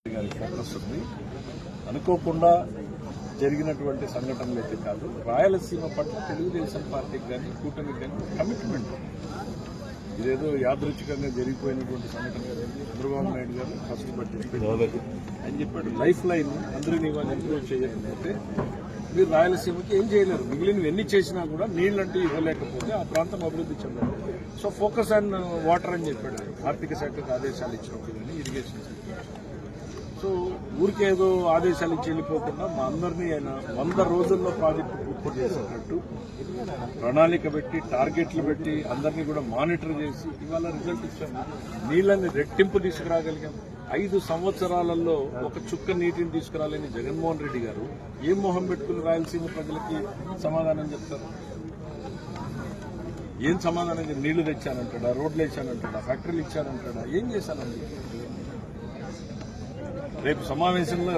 గారి ఫోకస్ ఉంది. అనుకోకుండా జరిగినటువంటి సంఘటనలు అయితే కాదు, రాయలసీమ పట్ల తెలుగుదేశం పార్టీకి కానీ కూటమికి కానీ కమిట్మెంట్. ఇదేదో యాదృచ్ఛికంగా జరిగిపోయినటువంటి సంఘటన కదండి. చంద్రబాబు నాయుడు గారు ఫస్ట్ బట్టి అని చెప్పాడు, లైఫ్ లైన్ అందరినీ ఇవాళ ఇంప్రూవ్ చేయకపోతే మీరు రాయలసీమకి ఏం చేయలేరు. మిగిలినవి ఎన్ని చేసినా కూడా నీళ్ళంటూ ఇవ్వలేకపోతే ఆ ప్రాంతం అభివృద్ధి చెందాలి. సో ఫోకస్ ఆన్ వాటర్ అని చెప్పాడు. ఆర్థిక శాఖకు ఆదేశాలు ఇచ్చినప్పుడు కానీ ఇరిగేషన్ సో ఊరికే ఏదో ఆదేశాలు ఇచ్చి వెళ్ళిపోకుండా మా అందరినీ ఆయన 100 రోజుల్లో ప్రాజెక్టు పూర్తి చేసేటట్టు ప్రణాళిక పెట్టి టార్గెట్లు పెట్టి అందరినీ కూడా మానిటర్ చేసి ఇవాళ రిజల్ట్ ఇచ్చాము. నీళ్ళని రెట్టింపు తీసుకురాగలిగాం. 5 సంవత్సరాలలో ఒక చుక్క నీటిని తీసుకురాలేని జగన్మోహన్ రెడ్డి గారు ఏం మొహం పెట్టుకుని రాయలసీమ ప్రజలకి సమాధానం చెప్తారు? ఏం సమాధానం? నీళ్లు తెచ్చానంటాడా, రోడ్లు ఇచ్చానంటాడా, ఫ్యాక్టరీలు ఇచ్చానంటాడా, ఏం చేశానండి? రేపు సమావేశంలో